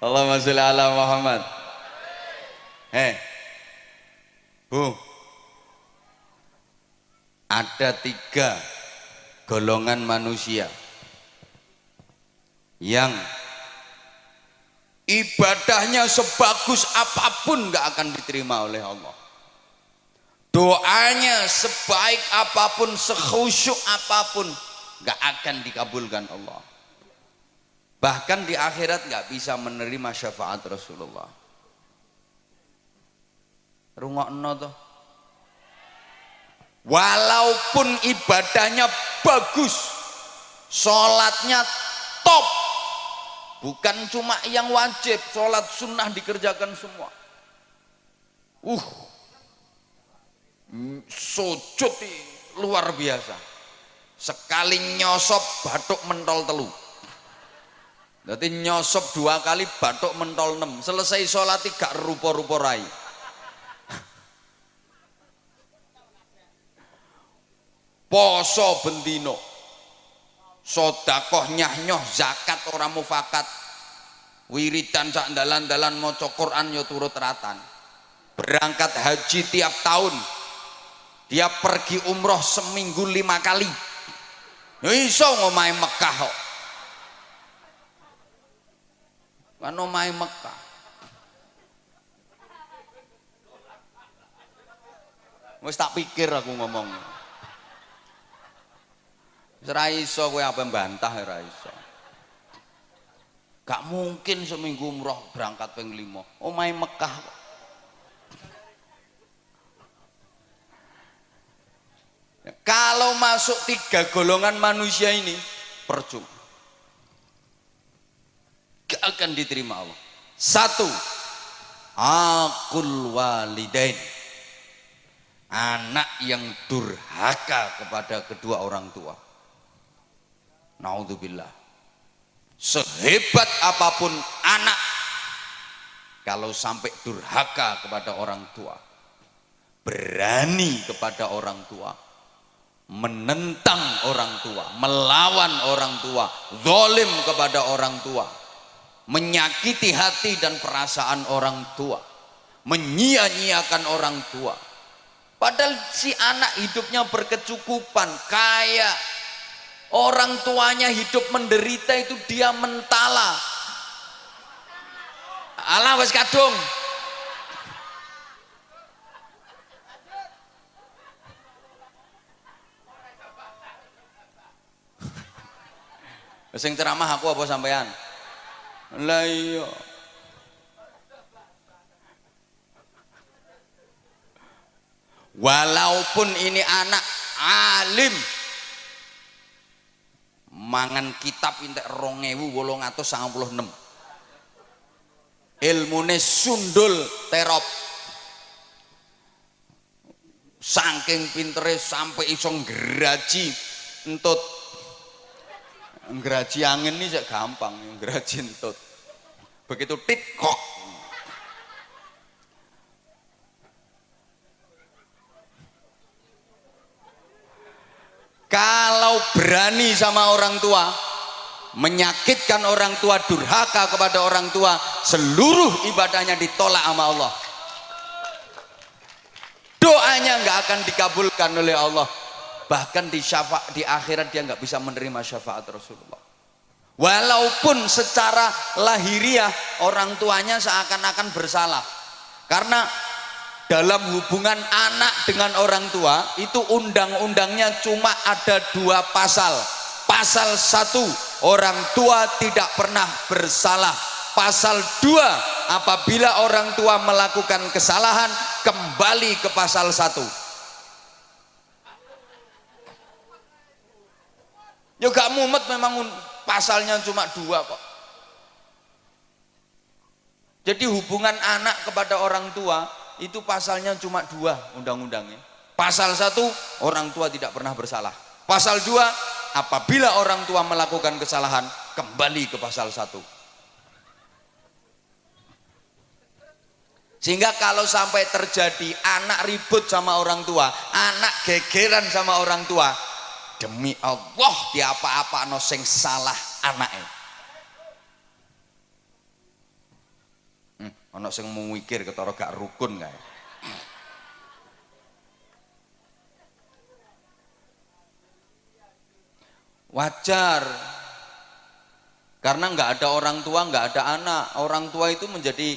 Allahumma sholli ala Muhammad. Bu, ada 3 golongan manusia yang ibadahnya sebagus apapun gak akan diterima oleh Allah, doanya sebaik apapun, sekhusyuk apapun gak akan dikabulkan Allah, bahkan di akhirat gak bisa menerima syafaat Rasulullah. Rungokno toh, walaupun ibadahnya bagus, sholatnya top, bukan cuma yang wajib, sholat sunnah dikerjakan semua, sujud luar biasa, sekali nyosop batuk mentol telu, berarti nyosop 2 kali batuk mentol 6, selesai sholat gak rupo-rupo rai. Poso bendino, sodakoh nyah-nyoh, zakat orang mufakat, wiridan sak dalan-dalan maca Quran yo turut ratan, berangkat haji tiap tahun, dia pergi umroh seminggu 5 kali, iso ngomahe Mekah kok, kan omahe Mekah. Wis tak pikir aku ngomong. Ora iso kowe apa mbantah, ora iso. Gak mungkin seminggu umroh berangkat ping 5. Omahe Mekah kok. Kalau masuk 3 golongan manusia ini percuma, gak akan diterima Allah. 1, aqul walidain, anak yang durhaka kepada kedua orang tua. Naudzubillah, sehebat apapun anak, kalau sampai durhaka kepada orang tua, berani kepada orang tua, menentang orang tua, melawan orang tua, zalim kepada orang tua, menyakiti hati dan perasaan orang tua, menyia-nyiakan orang tua, padahal si anak hidupnya berkecukupan, kaya, orang tuanya hidup menderita, itu dia mentala. Alah wis kadung. Sing ceramah aku apa sampean? Lah iya. Walaupun ini anak alim, mangan kitab entek 2896, ilmune sundul terop, saking pintere sampai iso ngraji entut. Ngraji angin ini sak gampang, ngraji entut begitu tit kok. Kalau berani sama orang tua, menyakitkan orang tua, durhaka kepada orang tua, seluruh ibadahnya ditolak sama Allah, doanya nggak akan dikabulkan oleh Allah, bahkan di akhirat dia nggak bisa menerima syafaat Rasulullah. Walaupun secara lahiriah orang tuanya seakan-akan bersalah, karena dalam hubungan anak dengan orang tua itu undang-undangnya cuma ada 2 pasal. Pasal 1, orang tua tidak pernah bersalah. Pasal 2, apabila orang tua melakukan kesalahan, kembali ke pasal 1. Ya gak mumet, memang pasalnya cuma 2 kok. Jadi hubungan anak kepada orang tua itu pasalnya cuma 2 undang-undangnya. Pasal 1, orang tua tidak pernah bersalah. Pasal 2, apabila orang tua melakukan kesalahan, kembali ke pasal 1. Sehingga kalau sampai terjadi anak ribut sama orang tua, anak gegeran sama orang tua, demi Allah di apa-apa no sing salah anaknya. Ana sing mikir ketara gak rukun kae. Wajar. Karena nggak ada orang tua, nggak ada anak. Orang tua itu menjadi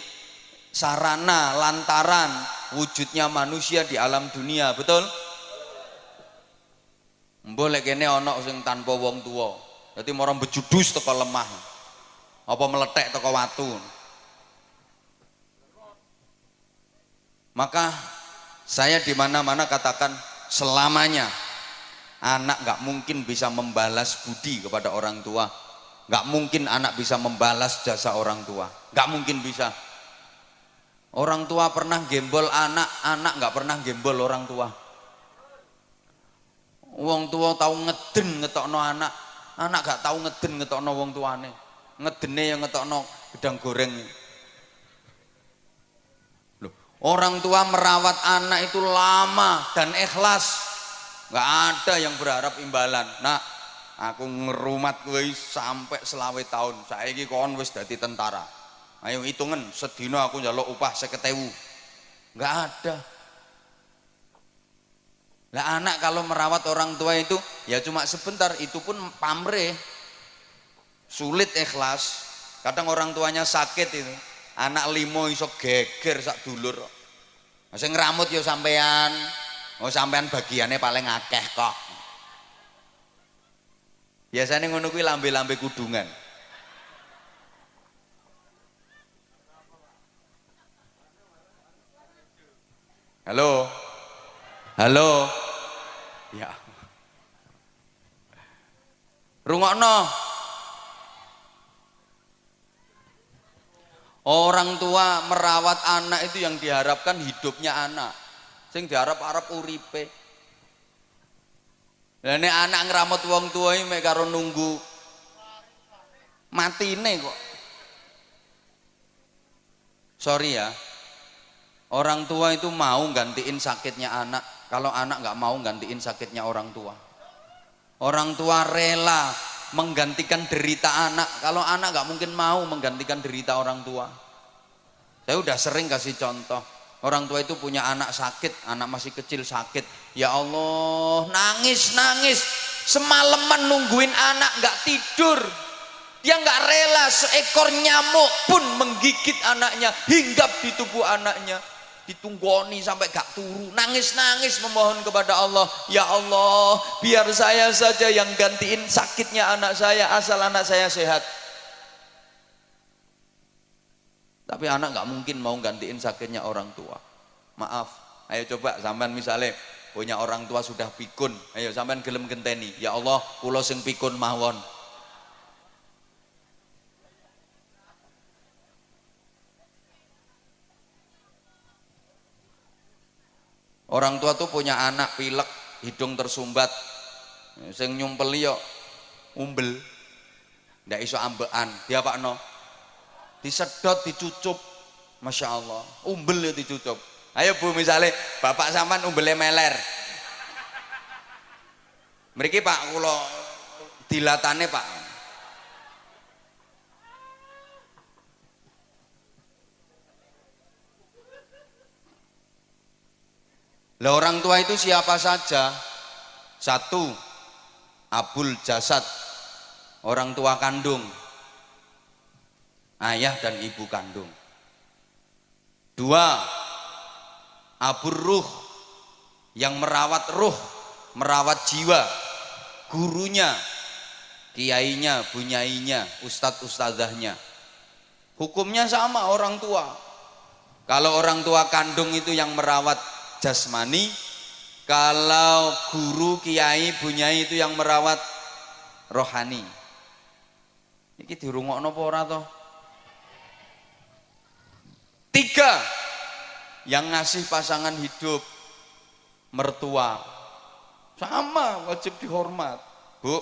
sarana, lantaran wujudnya manusia di alam dunia, betul? Boleh kene ana sing tanpa wong tua. Dadi mara bejudus teko lemah. Apa meletek teko watu. Maka saya di mana-mana katakan selamanya anak nggak mungkin bisa membalas budi kepada orang tua. Nggak mungkin anak bisa membalas jasa orang tua, nggak mungkin bisa. Orang tua pernah gembol anak, anak nggak pernah gembol orang tua. Wong tua tahu ngeden ngetokno anak, anak gak tahu ngeden ngetokno wong tuane. Ngedene yang ngetokno gedang goreng. Loh, orang tua merawat anak itu lama dan ikhlas, nggak ada yang berharap imbalan. Nah, aku ngerumat kowe sampai 20 tahun. Saiki kon wis dadi tentara. Ayo hitungan sedina aku njaluk upah 50.000. Enggak ada. Lah anak kalau merawat orang tua itu ya cuma sebentar, itu pun pamrih. Sulit ikhlas. Kadang orang tuanya sakit itu. Anak limo iso geger sak dulur. Sing ngramut ya sampean. Oh sampean bagiannya paling akeh kok. Biasanya ngono kuwi lambe-lambe kudungan. Halo. Halo. Ya. Rungokno. Orang tua merawat anak itu yang diharapkan hidupnya anak. Sing diharap-harap uripe. Lah nek anak ngramut wong tua iki mek karo nunggu matine kok. Sorry ya. Orang tua itu mau gantiin sakitnya anak. Kalau anak nggak mau gantiin sakitnya orang tua. Orang tua rela menggantikan derita anak. Kalau anak nggak mungkin mau menggantikan derita orang tua. Saya udah sering kasih contoh. Orang tua itu punya anak sakit, anak masih kecil sakit. Ya Allah, nangis. Semalaman nungguin anak nggak tidur. Dia nggak rela seekor nyamuk pun menggigit anaknya, hinggap di tubuh anaknya. Ditunggoni sampai gak turu, nangis memohon kepada Allah, ya Allah biar saya saja yang gantiin sakitnya anak saya asal anak saya sehat. Tapi anak gak mungkin mau gantiin sakitnya orang tua. Maaf, ayo coba sampean misalnya punya orang tua sudah pikun, ayo sampean gelem genteni, ya Allah kula sing pikun mawon. Orang tua tuh punya anak pilek, hidung tersumbat, sing nyumpeli yo umbel, ndak iso ambekan, dia pak no, disedot, dicucup, masya Allah, umbel ya dicucup. Ayo bu misalnya bapak sampean umbelnya meler, mriki pak kulo dilatane pak. Lah orang tua itu siapa saja? Satu, abul jasad, orang tua kandung, ayah dan ibu kandung. Dua, abur ruh, yang merawat ruh, merawat jiwa, gurunya, kiainya, bunyainya, ustadz ustadzahnya. Hukumnya sama orang tua. Kalau orang tua kandung itu yang merawat jasmani, kalau guru, kiai, bunyai itu yang merawat rohani. Iki dirungokno apa ora to? Tiga, yang ngasih pasangan hidup, mertua. Sama, wajib dihormat. Bu,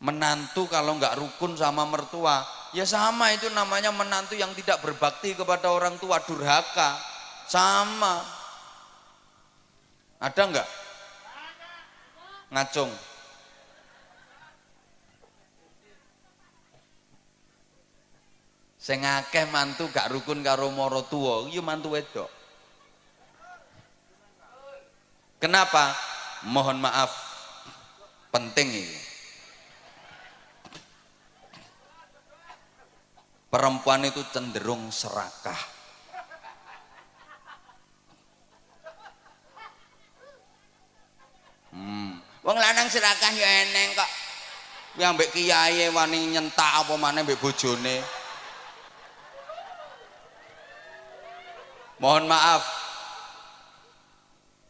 menantu kalau nggak rukun sama mertua, ya sama, itu namanya menantu yang tidak berbakti kepada orang tua, durhaka. Sama. Ada enggak? Ngacung. Sing akeh mantu gak rukun karo maratuwa ya mantu wedok. Kenapa? Mohon maaf, penting ini. Perempuan itu cenderung serakah. Wong lanang serakah ya eneng kok. Yang mbek kiai wani nyentak apa maneh mbek bojone. Mohon maaf,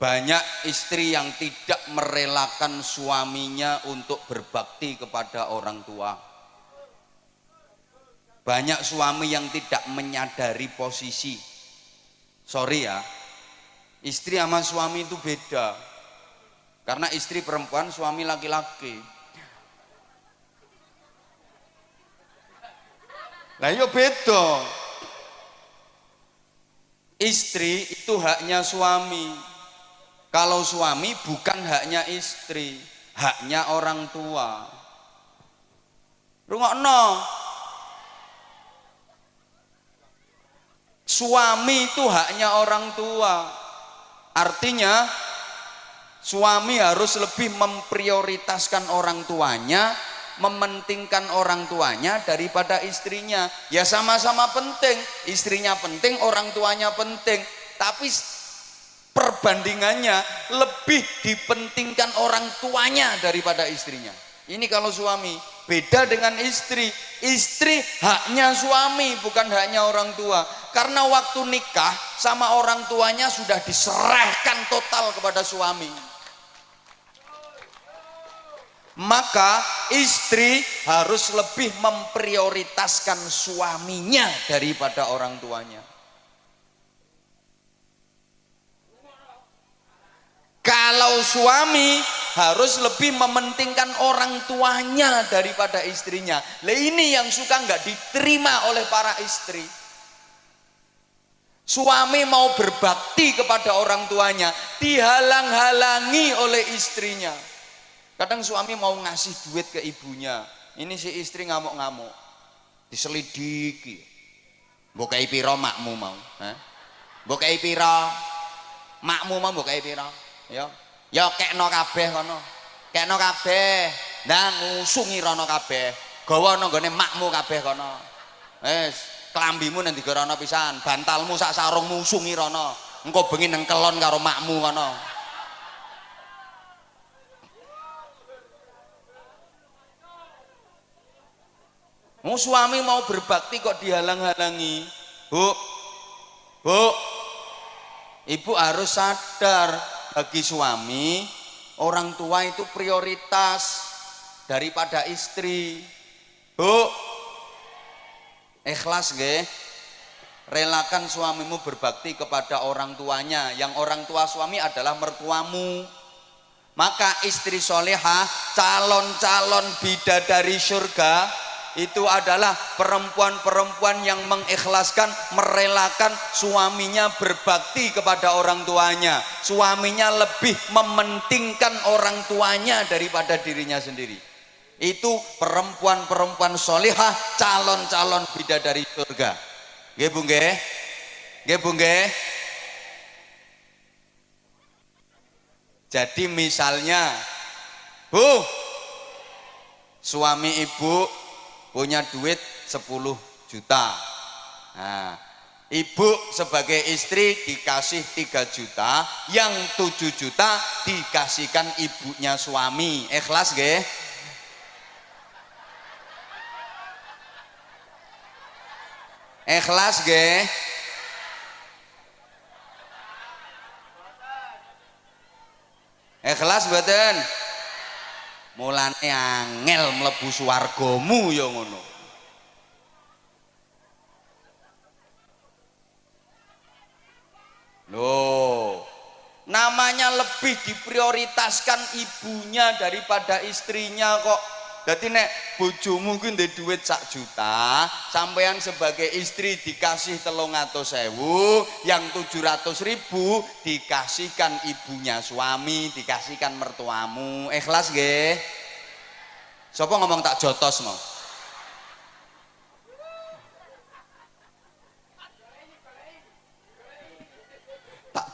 banyak istri yang tidak merelakan suaminya untuk berbakti kepada orang tua. Banyak suami yang tidak menyadari posisi. Sorry ya, istri sama suami itu beda. Karena istri perempuan, suami laki-laki. Lah yo beda. Istri itu haknya suami. Kalau suami bukan haknya istri, haknya orang tua. Rungokno. Suami itu haknya orang tua. Artinya suami harus lebih memprioritaskan orang tuanya, mementingkan orang tuanya daripada istrinya. Ya sama-sama penting, istrinya penting, orang tuanya penting, tapi perbandingannya lebih dipentingkan orang tuanya daripada istrinya. Ini kalau suami. Beda dengan istri. Istri haknya suami, bukan haknya orang tua. Karena waktu nikah sama orang tuanya sudah diserahkan total kepada suami. Maka istri harus lebih memprioritaskan suaminya daripada orang tuanya. Kalau suami harus lebih mementingkan orang tuanya daripada istrinya. Lah ini yang suka nggak diterima oleh para istri. Suami mau berbakti kepada orang tuanya, dihalang-halangi oleh istrinya. Kadang suami mau ngasih duit ke ibunya, ini si istri ngamuk-ngamuk, diselidiki. Mbok kei pira makmu mau? Mbok kei pira makmu mau? Mbok kei pira? Ya kekno kabeh kono. Kekno kabeh. Ndang ngusungi rono kabeh. Gawa nang gone makmu kabeh kono. Wis, klambimu nang digarono pisan, bantalmu sak sarungmu usungi rono. Engko bengi nang kelon karo makmu kono. Suami mau berbakti kok dihalang-halangi. Bu, ibu harus sadar, bagi suami orang tua itu prioritas daripada istri. Bu, ikhlas nggih, relakan suamimu berbakti kepada orang tuanya. Yang orang tua suami adalah mertuamu. Maka istri solehah, calon-calon bidadari surga itu adalah perempuan-perempuan yang mengikhlaskan, merelakan suaminya berbakti kepada orang tuanya. Suaminya lebih mementingkan orang tuanya daripada dirinya sendiri. Itu perempuan-perempuan solihah, calon-calon bidadari surga. Nggih Bu nggih? Nggih Bu nggih? Jadi misalnya, Bu, suami ibu punya duit 10 juta. Nah, ibu sebagai istri dikasih 3 juta, yang 7 juta dikasihkan ibunya suami. Ikhlas nggih? Ikhlas nggih? Ikhlas mboten? Mulane angel mlebu swargamu ya ngono. Loh, namanya lebih diprioritaskan ibunya daripada istrinya kok. Jadi nek bojomu kuwi ndek duit 1 juta, sampean sebagai istri dikasih 300.000, yang 700.000 dikasihkan ibunya suami, dikasihkan mertuamu. Ikhlas nggih? Sapa ngomong tak jotos mau?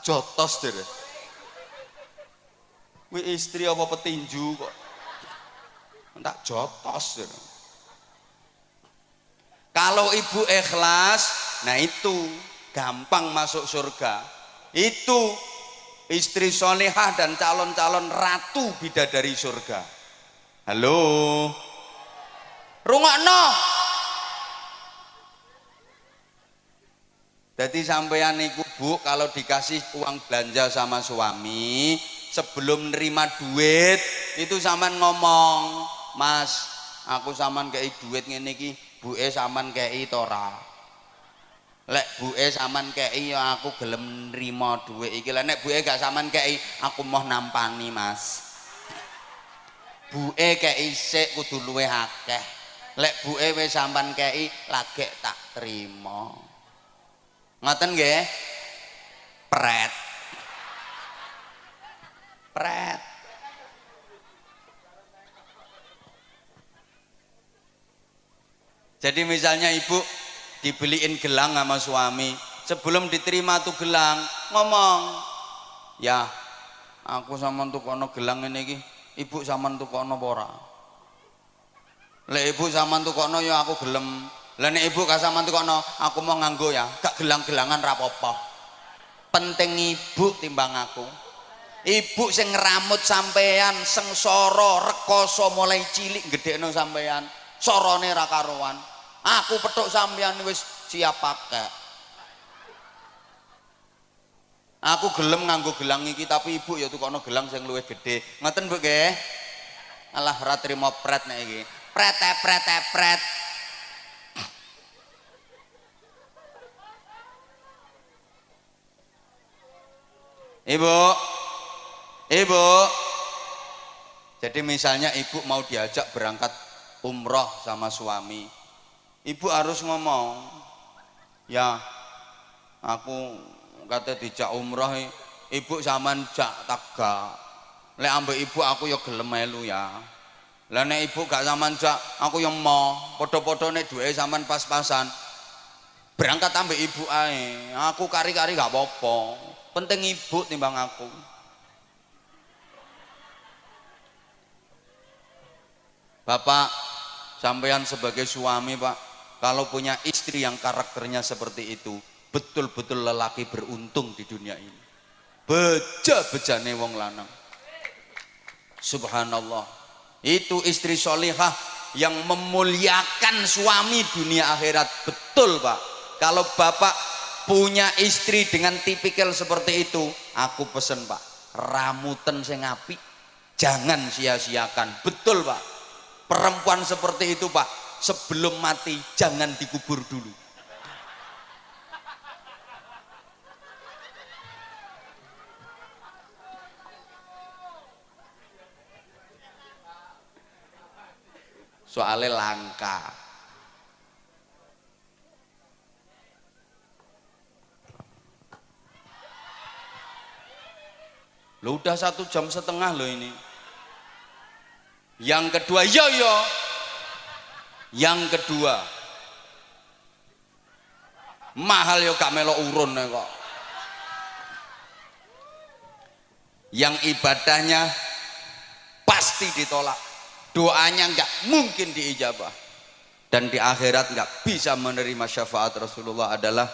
jotos deh. Kuwi istri apa petinju kok tak jotos deh. Kalau ibu ikhlas, nah itu gampang masuk surga. Itu istri solehah dan calon-calon ratu bidadari surga. Halo, rungokno. Jadi sampeyan iku Bu, kalau dikasih uang belanja sama suami, sebelum nerima duit itu sampean ngomong, Mas, aku sampean kei duit ngene iki, buke sampean kei to ora? Lek buke sampean kei ya aku gelem nrimo duit iki. Lah nek buke gak sampean kei, aku mau nampani, Mas. Buke kei sik kudu luwih akeh. Lek buke wis sampean kei, lagek tak trimo. Ngoten nggih? Pret. Pret. Jadi misalnya ibu dibeliin gelang sama suami, sebelum diterima tuh gelang ngomong, ya aku sama tukono gelang ini iki, ibu sama tukono pora. Lek ibu sama tukono ya aku gelem. Lah nek ibu gak sama tukono, aku mau nganggo ya, gak gelang-gelangan rapopo. Penting ibu timbang aku. Ibu sing ngeramut sampean, sengsara rekoso mulai cilik gedhekno sampean, sorone ra karuan. Aku petuk sampean wis siap pakai. Aku gelem nganggo gelang iki, tapi ibu ya tukono gelang sing luwih gedhe. Ngoten Bu nggih? Alah ra trimo pret nek iki. Pret. Ibu, jadi misalnya ibu mau diajak berangkat umroh sama suami, ibu harus ngomong, ya aku kata dijak umroh, ibu sampean jak taga, lek ambek ibu aku ya gelem melu ya, lah nek ibu gak sampean jak, aku yang mau, podo-podo nek duwe sampean pas-pasan, berangkat ambek ibu ae, aku kari-kari gak apa-apa, penting ibu timbang aku. Bapak, sampean sebagai suami Pak, kalau punya istri yang karakternya seperti itu, betul-betul lelaki beruntung di dunia ini. Beja-bejane wong lanang. Subhanallah. Itu istri solihah yang memuliakan suami dunia akhirat. Betul Pak. Kalau Bapak punya istri dengan tipikal seperti itu, aku pesen Pak, ramuten sing apik, jangan sia-siakan. Betul Pak. Perempuan seperti itu Pak, sebelum mati jangan dikubur dulu. Soalnya langka. Lo udah 1,5 jam loh ini. Yang kedua, yang kedua, mahal yo gak melo urun kok. Yang ibadahnya pasti ditolak, doanya nggak mungkin diijabah, dan di akhirat nggak bisa menerima syafaat Rasulullah adalah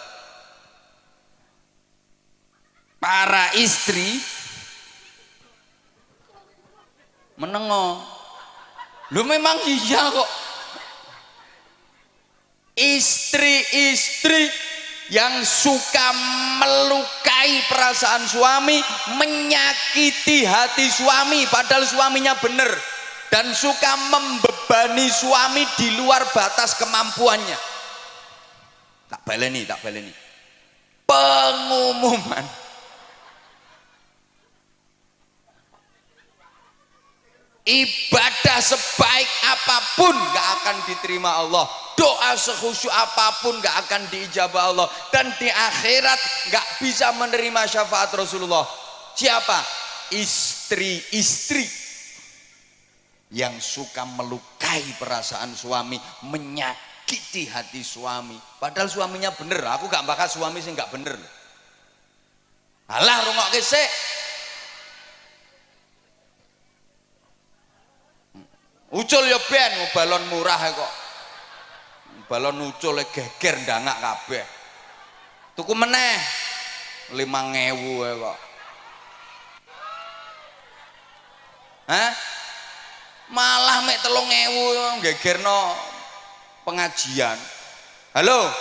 para istri menengok. Lu memang iya kok. Istri-istri yang suka melukai perasaan suami, menyakiti hati suami padahal suaminya benar, dan suka membebani suami di luar batas kemampuannya. Tak baleni. Pengumuman. Ibadah sebaik apapun gak akan diterima Allah, doa sekhusyuk apapun gak akan diijabah Allah, dan di akhirat gak bisa menerima syafaat Rasulullah. Siapa? Istri-istri yang suka melukai perasaan suami, menyakiti hati suami padahal suaminya bener. Aku gak bakal suami sih gak bener. Alah rungokke sik. Ucul ya ben balon murah kok. Balon ucul geger ndangak kabeh. Tuku meneh 5.000 kok. Hah? Malah mek 3.000 gegerno pengajian. Halo?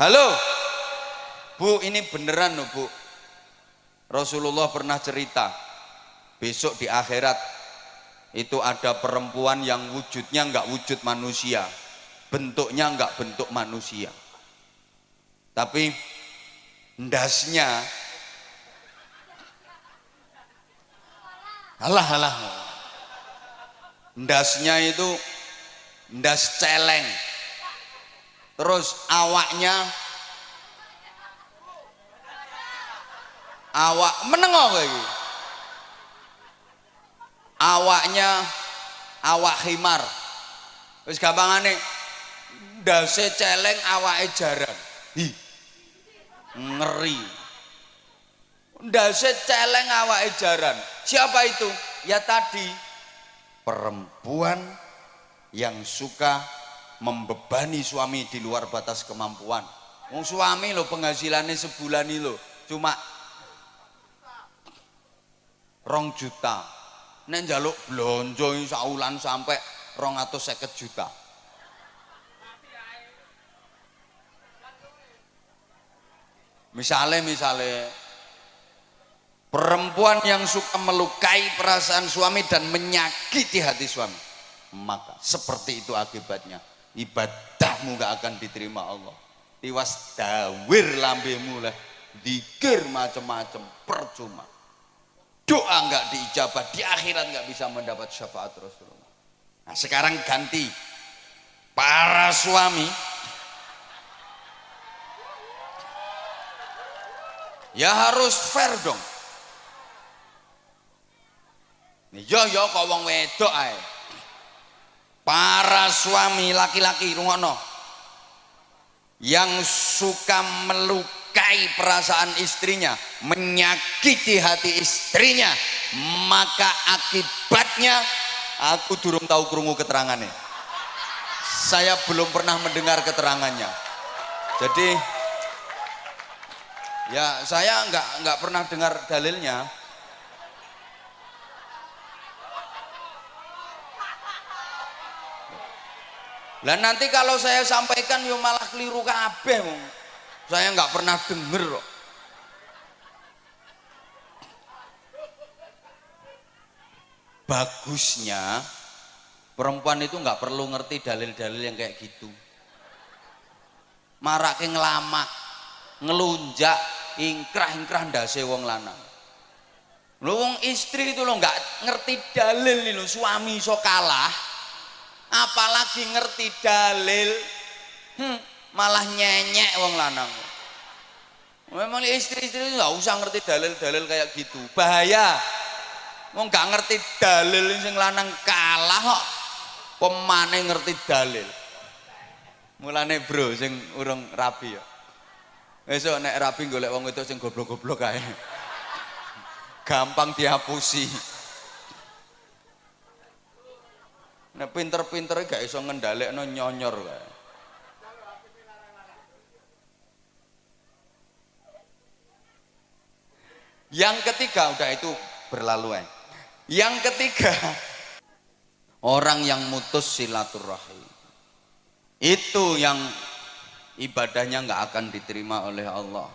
Halo? Bu, ini beneran loh Bu. Rasulullah pernah cerita, besok di akhirat itu ada perempuan yang wujudnya enggak wujud manusia, bentuknya enggak bentuk manusia, tapi ndasnya alah ndasnya itu ndas celeng, terus awak menengok lagi, awaknya awak khimar, wis gampangane ndase celeng awake jaran. Hi, ngeri. Ndase celeng awake jaran. Siapa itu? Ya tadi perempuan yang suka membebani suami di luar batas kemampuan. Wong suami lo penghasilannya sebulan ini lo cuma 2 juta. Nek njaluk blonjo saulan sampai 250 juta. Misalnya perempuan yang suka melukai perasaan suami dan menyakiti hati suami, maka seperti itu akibatnya, ibadahmu gak akan diterima Allah. Tiwas dawir lambemu lah, dikir macam-macam percuma, doa gak diijabah, di akhirat gak bisa mendapat syafaat Rasulullah. Nah sekarang ganti, para suami ya harus fair dong. Yo kok wong wedok ae. Para suami laki-laki rungokno. Yang suka melukai perasaan istrinya, menyakiti hati istrinya, maka akibatnya aku durung tahu krungu keterangannya. Saya belum pernah mendengar keterangannya. Jadi ya saya nggak pernah dengar dalilnya. Lah nanti kalau saya sampaikan yo malah keliru kabeh wong. Saya nggak pernah denger kok. Bagusnya perempuan itu nggak perlu ngerti dalil-dalil yang kayak gitu. Marake ngelamak, ngelunjak, ingkrah ndase wong lanang. Lho wong istri itu lo nggak ngerti dalil lho, suami iso kalah. Apalagi ngerti dalil, malah nyenyek wong lanang. Memang istri-istri nggak usah ngerti dalil-dalil kayak gitu, bahaya. Wong nggak ngerti dalil sing lanang kalah kok, pemane ngerti dalil. Mulane bro, sing urung rabi ya. Besok nek rabi golek wong itu sing goblok-goblok kae, gampang dihapusi. Nek pinter-pintere gak iso ngendhalekno nyonyor kae. Yang ketiga udah itu berlalu. Yang ketiga, orang yang mutus silaturahim. Itu yang ibadahnya nggak akan diterima oleh Allah.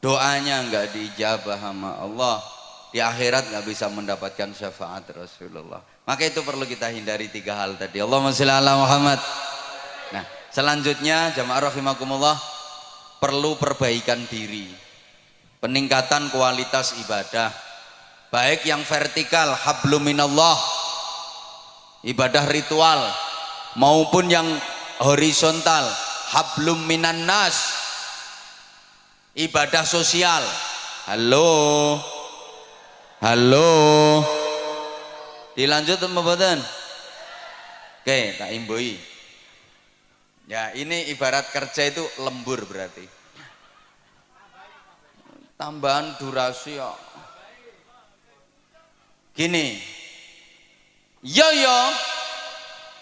Doanya nggak diijabah sama Allah. Di akhirat nggak bisa mendapatkan syafaat Rasulullah. Maka itu perlu kita hindari 3 hal tadi. Allahumma sholli ala Muhammad. Nah, selanjutnya jamaah rahimakumullah, perlu perbaikan diri. Peningkatan kualitas ibadah. Baik yang vertikal, hablum minallah, ibadah ritual, maupun yang horizontal, hablum minan nas, ibadah sosial. Halo. Dilanjut apa mboten? Oke, tak imbui. Ya, ini ibarat kerja itu lembur berarti. tambahan durasi ya. Gini, yo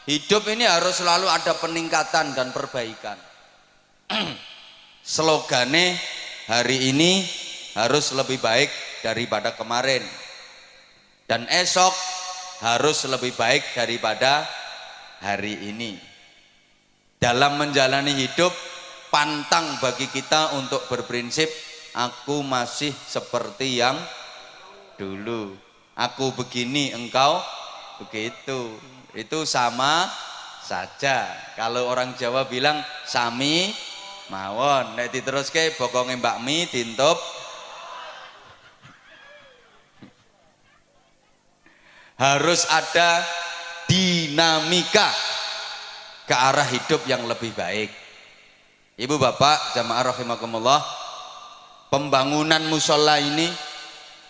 hidup ini harus selalu ada peningkatan dan perbaikan. Slogane hari ini harus lebih baik daripada kemarin, dan esok harus lebih baik daripada hari ini. Dalam menjalani hidup, pantang bagi kita untuk berprinsip aku masih seperti yang dulu, aku begini engkau begitu. Itu sama saja. Kalau orang Jawa bilang sami mawon, nek diteruske bokonge Mbak Mi dintup. Harus ada dinamika ke arah hidup yang lebih baik. Ibu bapak jamaah rahimakumullah, pembangunan musola ini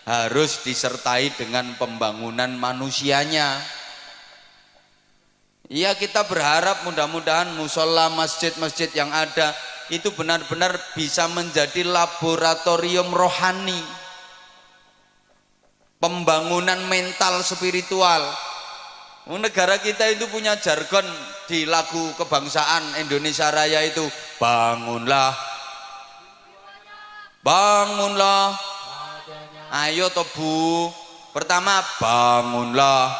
harus disertai dengan pembangunan manusianya. Iya, kita berharap mudah-mudahan musola masjid-masjid yang ada itu benar-benar bisa menjadi laboratorium rohani, pembangunan mental spiritual. Negara kita itu punya jargon di lagu kebangsaan Indonesia Raya itu, bangunlah, bangunlah, ayo toh Bu. Pertama bangunlah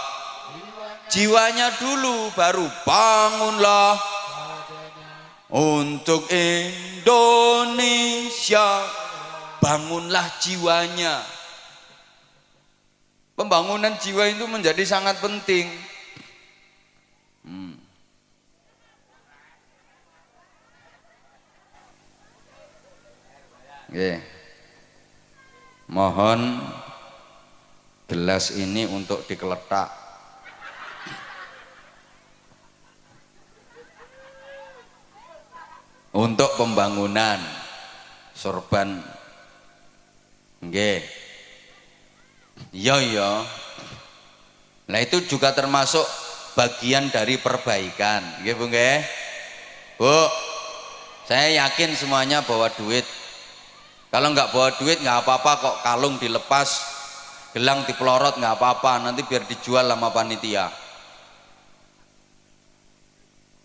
jiwanya dulu, baru bangunlah untuk Indonesia, bangunlah jiwanya. Pembangunan jiwa itu menjadi sangat penting. Oke. Mohon gelas ini untuk dikeletak. Untuk pembangunan sorban. Nggih. Iya. Nah itu juga termasuk bagian dari perbaikan. Nggih Bu nggih. Bu, saya yakin semuanya bawa duit. Kalau nggak bawa duit nggak apa-apa kok, kalung dilepas, gelang dipelorot nggak apa-apa, nanti biar dijual sama panitia.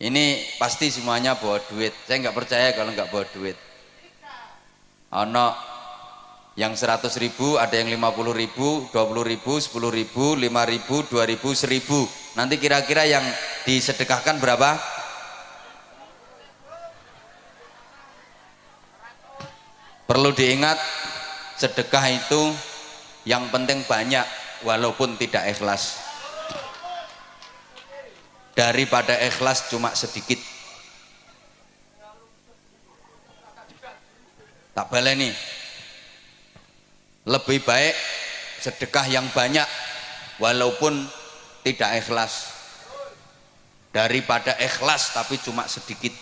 Ini pasti semuanya bawa duit. Saya nggak percaya kalau nggak bawa duit. Ono yang 100.000, ada yang 50.000, 20.000, 10.000, 5.000, 2.000, 1.000. Nanti kira-kira yang disedekahkan berapa? Perlu diingat, sedekah itu yang penting banyak walaupun tidak ikhlas, daripada ikhlas cuma sedikit. Tak baleni, lebih baik sedekah yang banyak walaupun tidak ikhlas daripada ikhlas tapi cuma sedikit.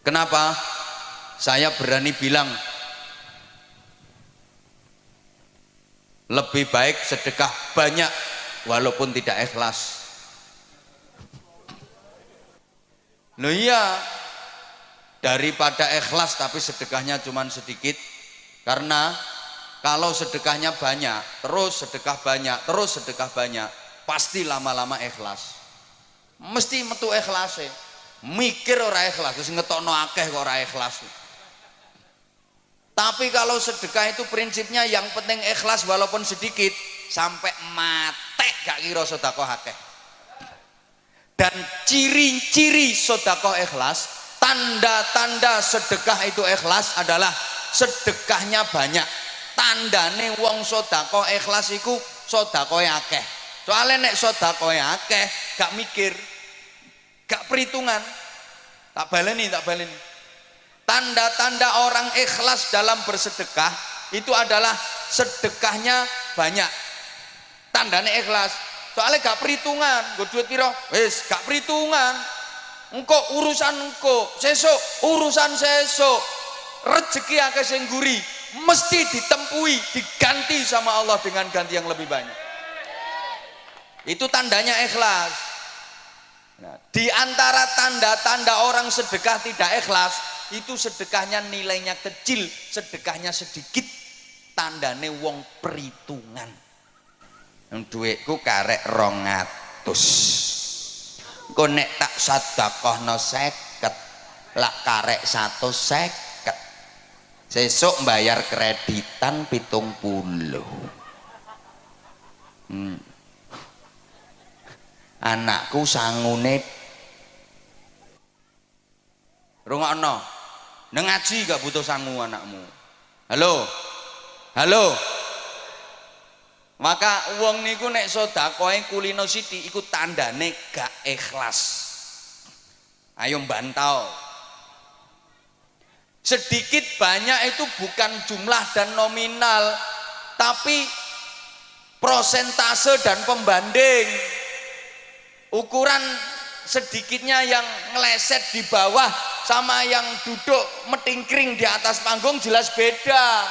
Kenapa? Saya berani bilang lebih baik sedekah banyak walaupun tidak ikhlas. Loh iya, daripada ikhlas tapi sedekahnya cuma sedikit. Karena kalau sedekahnya banyak, terus sedekah banyak, terus sedekah banyak, pasti lama-lama ikhlas. Mesti metu ikhlas. Mikir ora ikhlas, terus ngetokno akeh kok ora ikhlas. Tapi kalau sedekah itu prinsipnya yang penting ikhlas walaupun sedikit, sampai mate gak kira sedekah akeh. Dan ciri-ciri sedekah ikhlas, tanda-tanda sedekah itu ikhlas adalah sedekahnya banyak. Tandane wong sedekah ikhlas iku sedekah akeh. Soalnya nek sedekah akeh gak mikir, gak perhitungan. Tak baleni. Tanda-tanda orang ikhlas dalam bersedekah itu adalah sedekahnya banyak. Tandanya ikhlas. Soalnya gak perhitungan, gue duit piro, wis gak perhitungan. Engko urusan engko, sesuk urusan sesuk. Rezeki akeh sing guri, mesti ditempui, diganti sama Allah dengan ganti yang lebih banyak. Itu tandanya ikhlas. Nah, di antara tanda-tanda orang sedekah tidak ikhlas, itu sedekahnya nilainya kecil, sedekahnya sedikit, tandane wong perhitungan. Duitku karek 200, engko nek tak sedekahno 50, lak karek 150, sesuk bayar kreditan 70. Anakku sangune rungokno nang ngaji gak butuh sangu anakmu. Halo maka wong niku nek sedekahe kulino sithik iku tandane gak ikhlas. Ayo bantau. Sedikit banyak itu bukan jumlah dan nominal, tapi prosentase dan pembanding. Ukuran sedikitnya yang ngeleset di bawah sama yang duduk metingkring di atas panggung jelas beda.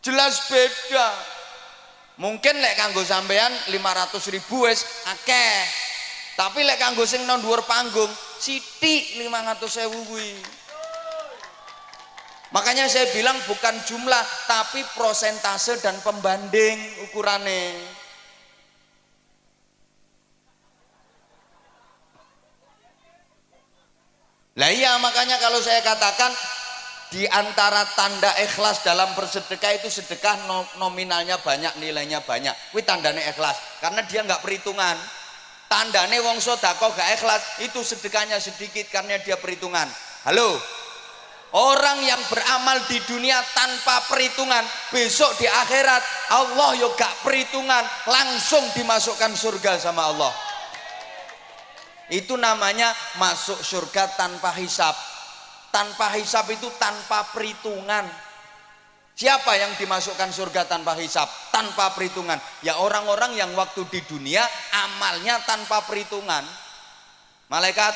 Jelas beda. Mungkin lek kanggo sampean 500.000 wis akeh. Tapi lek kanggo sing nang dhuwur panggung sithik 500.000 kuwi. Makanya saya bilang bukan jumlah tapi prosentase dan pembanding ukurannya. Lah iya, makanya kalau saya katakan di antara tanda ikhlas dalam bersedekah itu sedekah nominalnya banyak, nilainya banyak. Kuwi tandane ikhlas, karena dia nggak perhitungan. Tandane wong sedekah gak ikhlas itu sedekahnya sedikit karena dia perhitungan. Halo. Orang yang beramal di dunia tanpa perhitungan, besok di akhirat Allah yo gak perhitungan, langsung dimasukkan surga sama Allah. Itu namanya masuk surga tanpa hisab. Tanpa hisab itu tanpa perhitungan. Siapa yang dimasukkan surga tanpa hisab, tanpa perhitungan? Ya orang-orang yang waktu di dunia amalnya tanpa perhitungan. Malaikat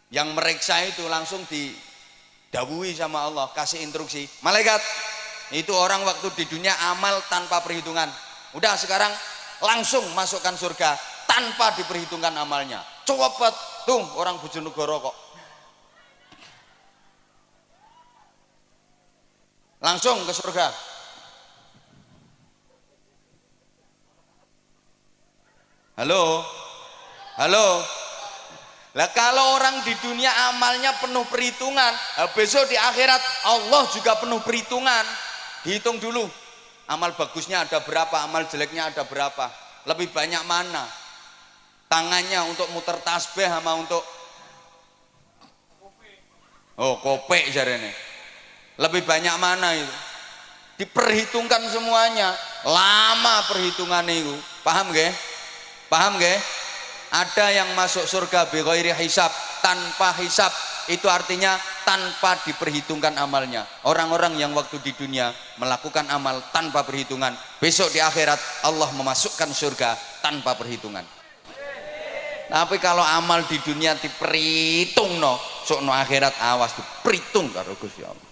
yang meriksa itu langsung didhawuhi sama Allah, kasih instruksi. Malaikat, itu orang waktu di dunia amal tanpa perhitungan. Udah sekarang langsung masukkan surga tanpa diperhitungkan amalnya. Cepet tuh orang Bojonegoro kok. Langsung ke surga. Halo. Lah kalau orang di dunia amalnya penuh perhitungan, besok di akhirat Allah juga penuh perhitungan. Dihitung dulu. Amal bagusnya ada berapa, amal jeleknya ada berapa. Lebih banyak mana? Tangannya untuk muter tasbih sama untuk kopek jarene. Lebih banyak mana itu? Diperhitungkan semuanya. Lama perhitungan itu. Paham nggih? Paham nggih? Ada yang masuk surga bi ghairi hisab, tanpa hisab. Itu artinya tanpa diperhitungkan amalnya. Orang-orang yang waktu di dunia melakukan amal tanpa perhitungan, besok di akhirat Allah memasukkan surga tanpa perhitungan. Tapi kalau amal di dunia diperhitung sok no akhirat awas diperhitung karo Gusti Allah.